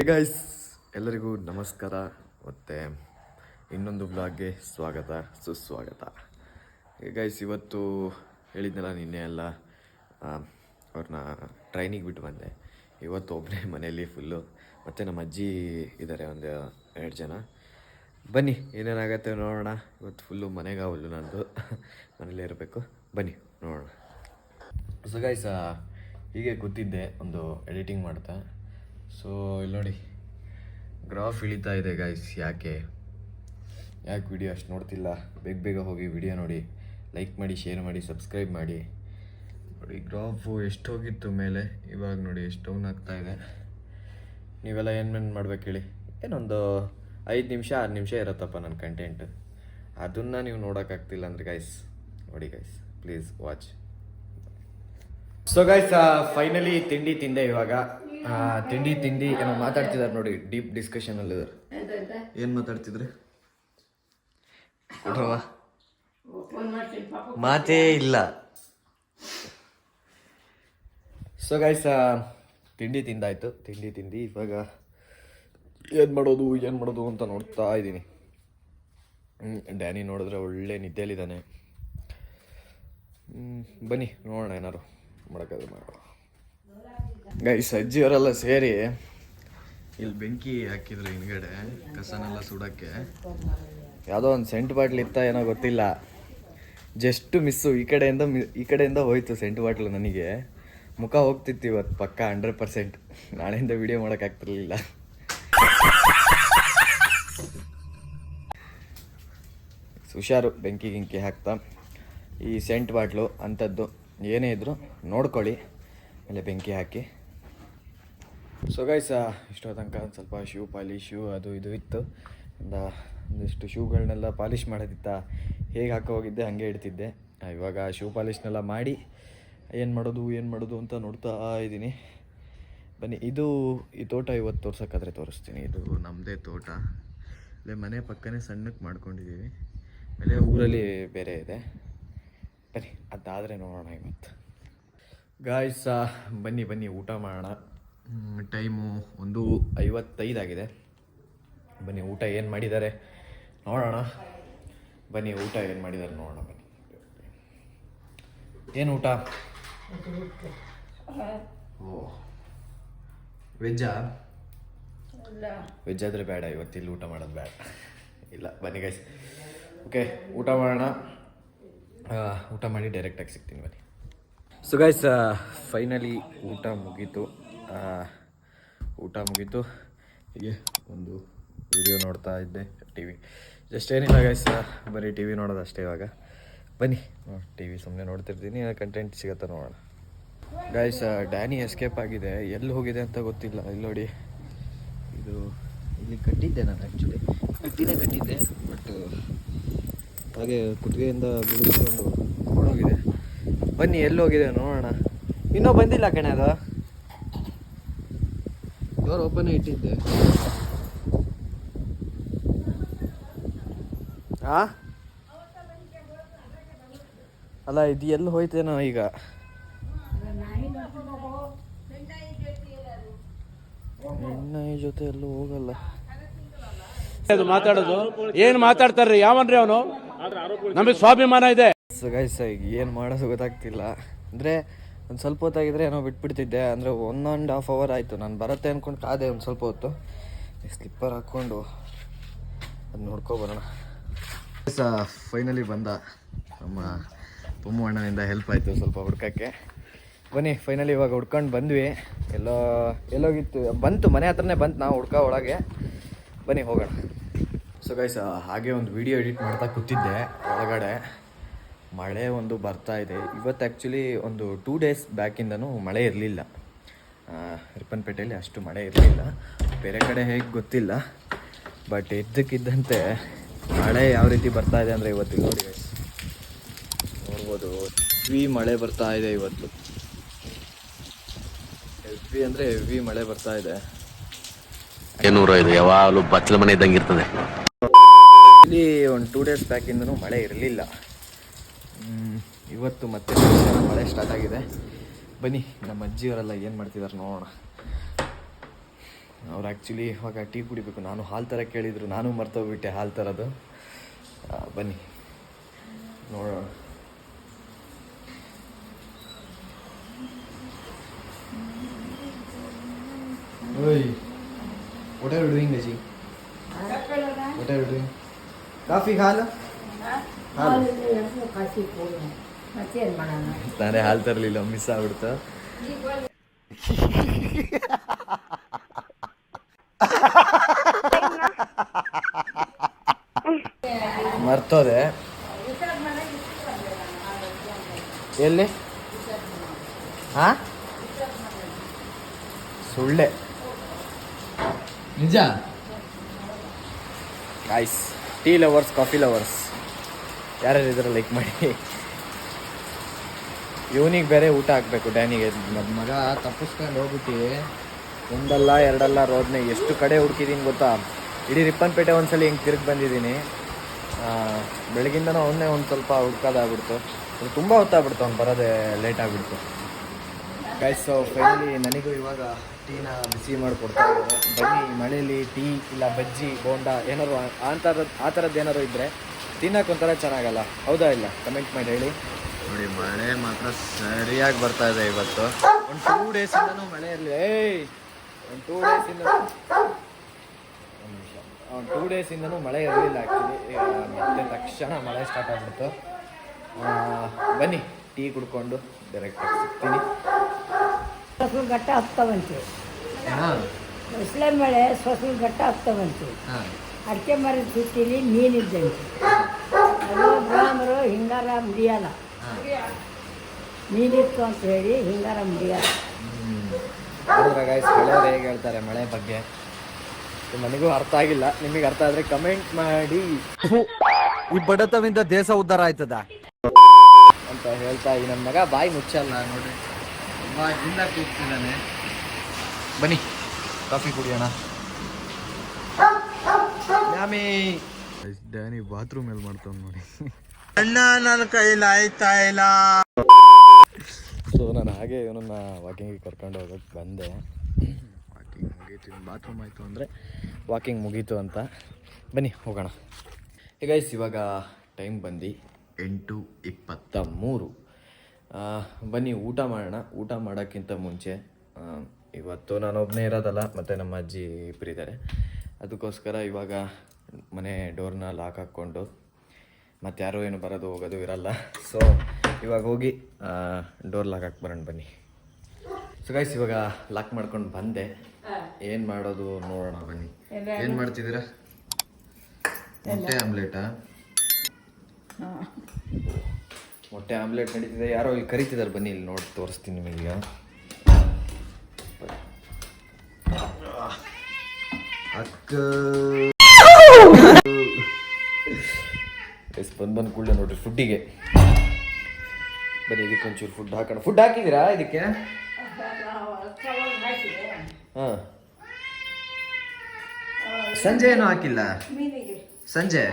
Guys, ಎಲ್ಲರಿಗೂ ನಮಸ್ಕಾರ. ಮತ್ತು ಇನ್ನೊಂದು ಬ್ಲಾಗ್ಗೆ ಸ್ವಾಗತ ಸುಸ್ವಾಗತ. ಗೈಸ್, ಇವತ್ತು ಹೇಳಿದ್ನಲ್ಲ ನಿನ್ನೆ ಎಲ್ಲ ಅವ್ರನ್ನ ಟ್ರೈನಿಗೆ ಬಿಟ್ಟು ಬಂದೆ. ಇವತ್ತು ಒಬ್ಬನೇ ಮನೆಯಲ್ಲಿ ಫುಲ್ಲು. ಮತ್ತು ನಮ್ಮ ಅಜ್ಜಿ ಇದ್ದಾರೆ ಒಂದು 2 ಜನ. ಬನ್ನಿ ಏನೇನಾಗತ್ತೆ ನೋಡೋಣ. ಇವತ್ತು ಫುಲ್ಲು ಮನೆಗಾವಲು ನಂದು, ಮನೇಲೇ ಇರಬೇಕು. ಬನ್ನಿ ನೋಡೋಣ. ಸೊ ಗೈಸ್, ಹೀಗೆ ಕೂತಿದ್ದೆ ಒಂದು ಎಡಿಟಿಂಗ್ ಮಾಡ್ತಾ. ಸೊ ಇಲ್ಲಿ ನೋಡಿ, ಗ್ರಾಫ್ ಇಳಿತಾ ಇದೆ ಗೈಸ್. ಯಾಕೆ ವಿಡಿಯೋ ಅಷ್ಟು ನೋಡ್ತಿಲ್ಲ? ಬೇಗ ಹೋಗಿ ವಿಡಿಯೋ ನೋಡಿ, ಲೈಕ್ ಮಾಡಿ, ಶೇರ್ ಮಾಡಿ, ಸಬ್ಸ್ಕ್ರೈಬ್ ಮಾಡಿ. ನೋಡಿ ಗ್ರಾಫು ಎಷ್ಟು ಹೋಗಿತ್ತು ಮೇಲೆ, ಇವಾಗ ನೋಡಿ ಎಷ್ಟು ಡೌನ್ ಆಗ್ತಾ ಇದೆ. ನೀವೆಲ್ಲ ಏನು ಮಾಡ್ಬೇಕು ಹೇಳಿ? ಏನೊಂದು 5 ನಿಮಿಷ 6 ನಿಮಿಷ ಇರುತ್ತಪ್ಪ ನನ್ನ ಕಂಟೆಂಟ್. ಅದನ್ನು ನೀವು ನೋಡೋಕ್ಕಾಗ್ತಿಲ್ಲ ಅಂದರೆ ಗೈಸ್, ನೋಡಿ guys, please watch. So guys, finally ತಿಂಡಿ ತಿಂದೆ. ಇವಾಗ ತಿಂಡಿ ಏನೋ ಮಾತಾಡ್ತಿದ್ದಾರೆ ನೋಡಿ, ಡೀಪ್ ಡಿಸ್ಕಷನ್ ಅಲ್ಲಿ ಇದ್ದಾರೆ. ಏನು ಮಾತಾಡ್ತಿದ್ರೆ? ಮಾತೇ ಇಲ್ಲ. ಸೊ ಗೈಸ್, ತಿಂಡಿ ತಿಂದಾಯ್ತು. ತಿಂಡಿ ಇವಾಗ ಏನು ಮಾಡೋದು ಅಂತ ನೋಡ್ತಾ ಇದ್ದೀನಿ. ಡ್ಯಾನಿ ನೋಡಿದ್ರೆ ಒಳ್ಳೆ ನಿದ್ದೆಯಲ್ಲಿದ್ದಾನೆ. ಬನ್ನಿ ನೋಡೋಣ, ಏನಾರು ಮಾಡೋಕ್ಕಾದ್ರೆ ಮಾಡೋಣ. ಗೈಸ್, ಅಜ್ಜಿಯವರೆಲ್ಲ ಸೇರಿ ಇಲ್ಲಿ ಬೆಂಕಿ ಹಾಕಿದ್ರು ಹಿಂದ್ಗಡೆ, ಕಸನೆಲ್ಲ ಸುಡೋಕ್ಕೆ. ಯಾವುದೋ ಒಂದು ಸೆಂಟ್ ಬಾಟ್ಲ್ ಇತ್ತ ಏನೋ ಗೊತ್ತಿಲ್ಲ, ಜಸ್ಟ್ ಮಿಸ್ಸು. ಈ ಕಡೆಯಿಂದ ಹೋಯ್ತು ಸೆಂಟ್ ಬಾಟ್ಲು. ನನಗೆ ಮುಖ ಹೋಗ್ತಿತ್ತು ಇವತ್ತು ಪಕ್ಕ 100%. ನಾಳೆಯಿಂದ ವಿಡಿಯೋ ಮಾಡೋಕ್ಕಾಗ್ತಿರ್ಲಿಲ್ಲ. ಹುಷಾರು, ಬೆಂಕಿ ಹಾಕ್ತಾ. ಈ ಸೆಂಟ್ ಬಾಟ್ಲು ಅಂಥದ್ದು ಏನೇ ಇದ್ದರೂ ನೋಡ್ಕೊಳ್ಳಿ, ಆಮೇಲೆ ಬೆಂಕಿ ಹಾಕಿ. ಸೊ ಗೈಸ್, ಇಷ್ಟೋ ತನಕ ಒಂದು ಸ್ವಲ್ಪ ಶೂ ಪಾಲಿಶು ಅದು ಇದು ಇತ್ತು. ಒಂದಿಷ್ಟು ಶೂಗಳನ್ನೆಲ್ಲ ಪಾಲಿಷ್ ಮಾಡೋದಿತ್ತ. ಹೇಗೆ ಹಾಕೋ ಹೋಗಿದ್ದೆ ಹಾಗೆ ಇಡ್ತಿದ್ದೆ. ಇವಾಗ ಶೂ ಪಾಲಿಷ್ನೆಲ್ಲ ಮಾಡಿ ಏನು ಮಾಡೋದು ಅಂತ ನೋಡ್ತಾ ಇದ್ದೀನಿ. ಬನ್ನಿ, ಈ ತೋಟ ಇವತ್ತು ತೋರ್ಸೋಕ್ಕಾದ್ರೆ ತೋರಿಸ್ತೀನಿ. ಇದು ನಮ್ಮದೇ ತೋಟ. ಇಲ್ಲೇ ಮನೆ ಪಕ್ಕನೇ ಸಣ್ಣಕ್ಕೆ ಮಾಡ್ಕೊಂಡಿದ್ದೀವಿ. ಆಮೇಲೆ ಊರಲ್ಲಿ ಬೇರೆ ಇದೆ. ಬನ್ನಿ, ಅದಾದರೆ ನೋಡೋಣ ಇವತ್ತು. ಗಾಯ್ಸ್, ಬನ್ನಿ ಊಟ ಮಾಡೋಣ. ಟೈಮು 1:55 ಆಗಿದೆ. ಬನ್ನಿ, ಊಟ ಏನು ಮಾಡಿದ್ದಾರೆ ನೋಡೋಣ. ಬನ್ನಿ ಏನು ಊಟ? ಓ, ವೆಜ್ಜಾ? ವೆಜ್ ಆದರೆ ಬೇಡ, ಇವತ್ತಿಲ್ಲಿ ಊಟ ಮಾಡೋದು ಬೇಡ. ಇಲ್ಲ, ಬನ್ನಿ ಗೈಸ್, ಓಕೆ ಊಟ ಮಾಡೋಣ. ಊಟ ಮಾಡಿ ಡೈರೆಕ್ಟಾಗಿ ಸಿಗ್ತೀನಿ, ಬನ್ನಿ. ಸೊ ಗೈಸ್, ಫೈನಲಿ ಊಟ ಮುಗೀತು. ಹೀಗೆ ಒಂದು ವಿಡಿಯೋ ನೋಡ್ತಾ ಇದ್ದೆ, ಟಿ.ವಿ. ಜಸ್ಟ್ ಏನಿಲ್ಲ ಗೈಸ್, ಬರೀ ಟಿ.ವಿ ನೋಡೋದು ಅಷ್ಟೇ ಇವಾಗ. ಬನ್ನಿ, ಟಿ.ವಿ ಸುಮ್ಮನೆ ನೋಡ್ತಿರ್ತೀನಿ, ಕಂಟೆಂಟ್ ಸಿಗತ್ತೆ ನೋಡೋಣ. ಗೈಸ್, ಡ್ಯಾನಿ ಎಸ್ಕೇಪ್ ಆಗಿದೆ. ಎಲ್ಲಿ ಹೋಗಿದೆ ಅಂತ ಗೊತ್ತಿಲ್ಲ. ಇಲ್ಲಿ ನೋಡಿ, ಇಲ್ಲಿ ಕಟ್ಟಿದ್ದೆ ನಾನು. ಆ್ಯಕ್ಚುಲಿ ಕಟ್ಟಿದ್ದೆ, ಬಟ್ ಹಾಗೆ ಕುತ್ತಿಗೆಯಿಂದ ಬಿಡಿಸ್ಕೊಂಡು ಓಡೋಗಿದೆ. ಬನ್ನಿ, ಎಲ್ಲಿ ಹೋಗಿದೆ ನೋಡೋಣ. ಇನ್ನೂ ಬಂದಿಲ್ಲ ಕಣೆ, ಅದು ಡೋರ್ ಓಪನ್ ಇಟ್ಟಿದ್ದೆ. ಅಲ್ಲ, ಇದು ಎಲ್ಲಿ ಹೋಯ್ತೇನೋ ಈಗ. ಹೆಣ್ಣಾಯಿ ಜೊತೆ ಎಲ್ಲೂ ಹೋಗಲ್ಲ. ಮಾತಾಡೋದು ಏನು ಮಾತಾಡ್ತಾರ್ರಿ? ಯಾವನ್ರಿ ಅವನು? ನಮಗೆ ಸ್ವಾಭಿಮಾನ ಇದೆ. ಸೊ ಗೈಸ್, ಈಗ ಏನು ಮಾಡೋದು ಗೊತ್ತಾಗ್ತಿಲ್ಲ. ಅಂದರೆ ಒಂದು ಸ್ವಲ್ಪ ಹೊತ್ತಾಗಿದ್ರೆ ಏನೋ ಬಿಟ್ಬಿಡ್ತಿದ್ದೆ. ಅಂದರೆ 1.5 hour ಆಯಿತು. ನಾನು ಬರುತ್ತೆ ಅಂದ್ಕೊಂಡು ಕಾದೆ ಒಂದು ಸ್ವಲ್ಪ ಹೊತ್ತು. ಸ್ಲಿಪ್ಪರ್ ಹಾಕ್ಕೊಂಡು ಅದು ನೋಡ್ಕೊಬರೋಣ. ಫೈನಲಿ ಬಂದ. ನಮ್ಮ ಪೊಮ್ಮು ಅಣ್ಣನಿಂದ ಹೆಲ್ಪ್ ಆಯಿತು ಸ್ವಲ್ಪ ಹುಡ್ಕೋಕ್ಕೆ. ಬನ್ನಿ, ಫೈನಲಿ ಇವಾಗ ಹುಡ್ಕೊಂಡು ಬಂದ್ವಿ. ಎಲ್ಲೋಗಿತ್ತು ಬಂತು, ಮನೆ ಹತ್ರನೇ ಬಂತು. ನಾವು ಒಳಗೆ ಬನ್ನಿ ಹೋಗೋಣ. ಸೊ ಗೈಸ್, ಹಾಗೆ ಒಂದು ವಿಡಿಯೋ ಎಡಿಟ್ ಮಾಡ್ತಾ ಕೂತಿದ್ದೆ ಒಳಗಡೆ. ಮಳೆ ಬರ್ತಾ ಇದೆ. ಇವತ್ತು ಆ್ಯಕ್ಚುಲಿ ಒಂದು 2 days ಬ್ಯಾಕಿಂದನೂ ಮಳೆ ಇರಲಿಲ್ಲ. ರಿಪ್ಪನ್ಪೇಟೆಯಲ್ಲಿ ಅಷ್ಟು ಮಳೆ ಇರಲಿಲ್ಲ. ಬೇರೆ ಕಡೆ ಹೇಗೆ ಗೊತ್ತಿಲ್ಲ, ಬಟ್ ಇದ್ದಕ್ಕಿದ್ದಂತೆ ಮಳೆ ಯಾವ ರೀತಿ ಬರ್ತಾ ಇದೆ ಅಂದರೆ ಇವತ್ತು ನೋಡಿ ಗೈಸ್, ನೋಡ್ಬೋದು. ಹೆವಿ ಮಳೆ ಬರ್ತಾ ಇದೆ ಇವತ್ತು. ಹೆವಿ ಮಳೆ ಬರ್ತಾ ಇದೆ. ಯಾವಾಗಲೂ ಬಚ್ಚಲ ಮನೆ ಇದ್ದಂಗೆ ಇರ್ತದೆ. ಇಲ್ಲಿ ಒಂದು 2 days ಬ್ಯಾಕಿಂದನೂ ಮಳೆ ಇರಲಿಲ್ಲ. ಇವತ್ತು ಮತ್ತೆ ಮಳೆ ಸ್ಟಾರ್ಟ್ ಆಗಿದೆ. ಬನ್ನಿ, ನಮ್ಮ ಅಜ್ಜಿಯವರೆಲ್ಲ ಏನು ಮಾಡ್ತಿದ್ದಾರೆ ನೋಡೋಣ. ಅವ್ರು ಆ್ಯಕ್ಚುಲಿ ಇವಾಗ ಟೀ ಕುಡಿಬೇಕು. ನಾನು ಹಾಲು ಥರ ಕೇಳಿದರು, ನಾನು ಮರ್ತೋಗ್ಬಿಟ್ಟೆ ಹಾಲು ಥರದ್ದು. ಬನ್ನಿ ನೋಡೋಣ. ಓಯ್, ವಾಟ್ ಆರ್ ಯು ಡೂಯಿಂಗ್ ಅಜ್ಜಿ? What are you doing? Coffee ಹಾಲು ನಾನೇ ಹಾಲು ತರಲಿಲ್ಲ, ಮಿಸ್ ಆಗ್ಬಿಡ್ತು. ಮರ್ತೋದೆ. ಎಲ್ಲಿ? ಹಾ, ಸುಳ್ಳೆ ನಿಜ. Guys, tea lovers, coffee lovers ಯಾರ್ಯಾರು ಇದ್ರೆ ಲೈಕ್ ಮಾಡಿ. ಇವನಿಗೆ ಬೇರೆ ಊಟ ಹಾಕಬೇಕು, ಡ್ಯಾನಿಗೆ. ನನ್ನ ಮಗ ತಪ್ಪಿಸ್ಕೊಂಡು ಹೋಗ್ಬಿಟ್ಟು ಒಂದಲ್ಲ ಎರಡಲ್ಲ ರೋಡ್ನೆ ಎಷ್ಟು ಕಡೆ ಹುಡುಕಿದ್ದೀನಿ ಗೊತ್ತಾ. ಇಡೀ ರಿಪ್ಪನ್ಪೇಟೆ ಒಂದ್ಸಲ ಹಿಂಗೆ ತಿರುಗಿ ಬಂದಿದ್ದೀನಿ. ಬೆಳಗಿಂದನೂ ಅವನ್ನೇ ಒಂದು ಸ್ವಲ್ಪ ಹುಡ್ಕೋದಾಗ್ಬಿಡ್ತು. ತುಂಬ ಹೊತ್ತಾಗ್ಬಿಡ್ತು, ಅವ್ನು ಬರೋದೇ ಲೇಟ್ ಆಗಿಬಿಡ್ತು. ಗೈಸ್, ಫೈನಲಿ ನನಗೂ ಇವಾಗ ಟೀನ ಬಿಸಿ ಮಾಡಿಕೊಡ್ತಾ ಇದ್ದಾರೆ. ಬನ್ನಿ, ಮಳೆಯಲ್ಲಿ ಟೀ ಇಲ್ಲ ಬಜ್ಜಿ ಬೋಂಡ ಏನಾರು ಆ ಥರದ್ದು ಏನಾರು ಇದ್ದರೆ ತಿನ್ನೋಕ್ಕೊಂಥರ ಚೆನ್ನಾಗಲ್ಲ, ಹೌದಾ ಇಲ್ಲ? ಕಮೆಂಟ್ ಮಾಡಿ ಹೇಳಿ. ನೋಡಿ, ಮಳೆ ಮಾತ್ರ ಸರಿಯಾಗಿ ಬರ್ತಾ ಇದೆ ಇವತ್ತು. ಒಂದು 2 ಡೇಸಿಂದನೂ ಮಳೆ ಇರಲಿ. ಒಂದು 2 ಡೇಸಿಂದ ಒಂದು 2 ಡೇಸಿಂದನೂ ಮಳೆ ಇರಲಿಲ್ಲ ಆ್ಯಕ್ಚುಲಿ. ಮತ್ತೆ ತಕ್ಷಣ ಮಳೆ ಸ್ಟಾರ್ಟ್ ಆಗಿಬಿಡ್ತು. ಬನ್ನಿ, ಟೀ ಕುಡ್ಕೊಂಡು ಡೈರೆಕ್ಟಾಗಿ ಸಿಗ್ತೀನಿ. ಸೊಸಲು ಗಟ್ಟ ಹತ್ತವಂತೆ, ಬಿಸಿಲೆ ಮಳೆ ಸೊಸಲು ಗಟ್ಟ ಹತ್ತವಂತೆ. ಅಡಿಕೆ ಮರದ ಸುತ್ತಿಲಿ ಮೀನಿದ್ದಂತೆ. ಅದು ಬ್ರಾಹ್ಮರು ಹಿಂಗಾರ ಮುಡಿಯಲ್ಲ, ಮೀನಿತ್ತು ಅಂತ ಹೇಳಿ ಹಿಂಗಾರ ಮುಡಿಯಲ್ಲ. ಗಾಯ್ಸ್, ಹೇಳೋರು ಹೇಗೆ ಹೇಳ್ತಾರೆ ಮಳೆ ಬಗ್ಗೆ ನನಗೂ ಅರ್ಥ ಆಗಿಲ್ಲ. ನಿಮಗೆ ಅರ್ಥ ಆದರೆ ಕಮೆಂಟ್ ಮಾಡಿ. ಈ ಬಡತವಿಂದ ದೇಶ ಉದ್ಧಾರ ಆಯ್ತದ ಅಂತ ಹೇಳ್ತಾ ಈ ನನ್ನ ಮಗ ಬಾಯಿ ಮುಚ್ಚಲ್ಲ ನೋಡ್ರಿ, ಬಾಯಿಂದ ಕೂಗ್ತಿದ್ದಾನೆ. ಬನ್ನಿ ಕಾಫಿ ಕುಡಿಯೋಣ. ಡ್ಯಾನಿ ಬಾತ್ರೂಮಲ್ಲಿ ಮಾಡ್ತಾವ್ ನೋಡಿ. ಅಣ್ಣ ನನ್ನ ಕೈಲಿ ಆಯ್ತಾ ಇಲ್ಲ. ಸೊ ನಾನು ಹಾಗೆ ಇವನನ್ನ ವಾಕಿಂಗಿಗೆ ಕರ್ಕೊಂಡು ಹೋಗೋಕ್ಕೆ ಬಂದೆ. ವಾಕಿಂಗ್ ಮುಗೀತು, ಬಾತ್ರೂಮ್ ಆಯಿತು ಅಂದರೆ ವಾಕಿಂಗ್ ಮುಗೀತು ಅಂತ. ಬನ್ನಿ ಹೋಗೋಣ. ಗೈಸ್, ಇವಾಗ ಟೈಮ್ ಬಂದು 8:23. ಬನ್ನಿ ಊಟ ಮಾಡೋಣ. ಊಟ ಮಾಡೋಕ್ಕಿಂತ ಮುಂಚೆ ಇವತ್ತು ನಾನು ಒಬ್ಬನೇ ಇರೋದಲ್ಲ, ಮತ್ತು ನಮ್ಮ ಅಜ್ಜಿ ಇಬ್ಬರಿದ್ದಾರೆ. ಅದಕ್ಕೋಸ್ಕರ ಇವಾಗ ಮನೆ ಡೋರ್ನ ಲಾಕ್ ಹಾಕ್ಕೊಂಡು, ಮತ್ತು ಯಾರೂ ಏನು ಬರೋದು ಹೋಗೋದು ಇರಲ್ಲ. ಸೊ ಇವಾಗ ಹೋಗಿ ಡೋರ್ ಲಾಕ್ ಹಾಕಿ ಬರೋಣ ಬನ್ನಿ. ಸೊ ಗೈಸ್, ಇವಾಗ ಲಾಕ್ ಮಾಡ್ಕೊಂಡು ಬಂದೆ. ಏನು ಮಾಡೋದು ನೋಡೋಣ ಬನ್ನಿ. ಏನು ಮಾಡ್ತಿದ್ದೀರಾ? ಮೊಟ್ಟೆ ಆಮ್ಲೆಟಾ? ಮೊಟ್ಟೆ ಆಮ್ಲೆಟ್ ನಡೀತಿದೆ. ಯಾರೋ ಇಲ್ಲಿ ಕರಿತಿದ್ದಾರೆ, ಬನ್ನಿ ಇಲ್ಲಿ ನೋಡಿ ತೋರಿಸ್ತೀನಿ ನಿಮಗೆ. ಅಕ್ಕ ಬಂದು ಕೂಡಲೇ ನೋಡ್ರಿ ಫುಡ್ಡಿಗೆ. ಬರೀ ಇದಕ್ಕೆ ಒಂಚೂರು ಫುಡ್ ಹಾಕೋಣ. ಫುಡ್ ಹಾಕಿದ್ದೀರಾ ಇದಕ್ಕೆ? ಹಾಂ, ಸಂಜೆ ಏನೂ ಹಾಕಿಲ್ಲ. ಸಂಜೆ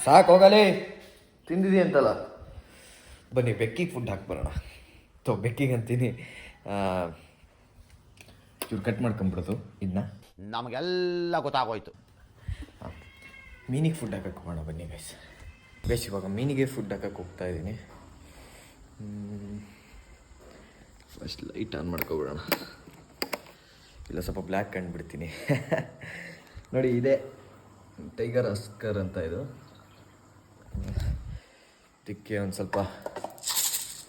ಸಾಕು, ಹೋಗಲೇ ತಿಂದಿದಿ ಅಂತಲ್ಲ. ಬನ್ನಿ ಬೆಕ್ಕಿಗೆ ಫುಡ್ ಹಾಕ್ಬರೋಣ. ಬೆಕ್ಕಿಗೆ ಅಂತೀನಿ. ಚೂರು ಕಟ್ ಮಾಡ್ಕೊಂಬಿಡೋದು ಇದನ್ನ. ನಮಗೆಲ್ಲ ಗೊತ್ತಾಗೋಯ್ತು. ಮೀನಿಗೆ ಫುಡ್ ಹಾಕಕ್ಕೆ ಹೋಗೋಣ ಬನ್ನಿ ಗೈಸ್. ಗೈಸ್, ಇವಾಗ ಮೀನಿಗೆ ಫುಡ್ ಹಾಕಕ್ಕೆ ಹೋಗ್ತಾ ಇದ್ದೀನಿ. ಫಸ್ಟ್ ಲೈಟ್ ಆನ್ ಮಾಡ್ಕೊಬಿಡೋಣ. ಇಲ್ಲ ಸ್ವಲ್ಪ ಬ್ಲ್ಯಾಕ್ ಕಂಡುಬಿಡ್ತೀನಿ. ನೋಡಿ, ಇದೆ ಟೈಗರ್ ಅಸ್ಕರ್ ಅಂತ ಇದು. ಇದಕ್ಕೆ ಒಂದು ಸ್ವಲ್ಪ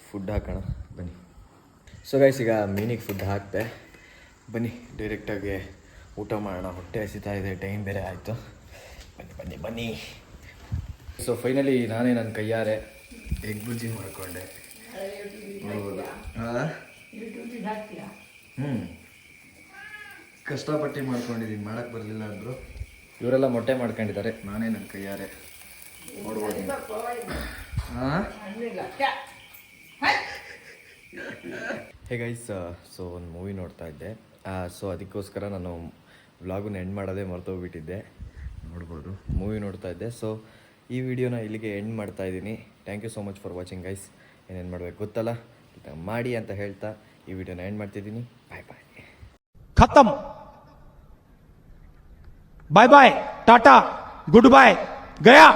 ಫುಡ್ ಹಾಕೋಣ ಬನ್ನಿ. ಸೊ ಗೈಸ್, ಈಗ ಮೀನಿಗೆ ಫುಡ್ ಹಾಕ್ತೆ. ಬನ್ನಿ ಡೈರೆಕ್ಟಾಗಿ ಊಟ ಮಾಡೋಣ. ಹೊಟ್ಟೆ ಹಸಿತಾ ಇದೆ, ಟೈಮ್ ಬೇರೆ ಆಯಿತು. ಬನ್ನಿ ಬನ್ನಿ ಬನ್ನಿ. ಸೊ ಫೈನಲಿ ನಾನೇ ನನ್ನ ಕೈಯಾರೆ ಎಗ್ ಬುಜ್ಜಿ ಮಾಡಿಕೊಂಡೆ. ಕಷ್ಟಪಟ್ಟು ಮಾಡ್ಕೊಂಡಿದ್ದೀನಿ, ಮಾಡೋಕ್ಕೆ ಬರಲಿಲ್ಲ ಅಂದರು. ಇವರೆಲ್ಲ ಮೊಟ್ಟೆ ಮಾಡ್ಕೊಂಡಿದ್ದಾರೆ, ನಾನೇ ನನ್ನ ಕೈಯಾರೆ ನೋಡ್ಬೋದು. ಹಾಂ, ಹೇ ಗೈಸ್, ಸೊ ಒಂದು ಮೂವಿ ನೋಡ್ತಾ ಇದ್ದೆ. ಸೊ ಅದಕ್ಕೋಸ್ಕರ ನಾನು ವ್ಲಾಗನ್ನ ಎಂಡ್ ಮಾಡೋದೇ ಮರ್ತೋಗ್ಬಿಟ್ಟಿದ್ದೆ. ನೋಡ್ಬೋದು, ಮೂವಿ ನೋಡ್ತಾ ಇದ್ದೆ. ಸೊ ಈ ವಿಡಿಯೋನ ಇಲ್ಲಿಗೆ ಎಂಡ್ ಮಾಡ್ತಾ ಇದ್ದೀನಿ. Thank you so much for watching guys. ಏನೇನು ಮಾಡಬೇಕು ಗೊತ್ತಲ್ಲ, ಮಾಡಿ ಅಂತ ಹೇಳ್ತಾ ಈ ವಿಡಿಯೋನ ಎಂಡ್ ಮಾಡ್ತಿದ್ದೀನಿ. Bye bye. खत्म. Bye bye, tata, goodbye, गया.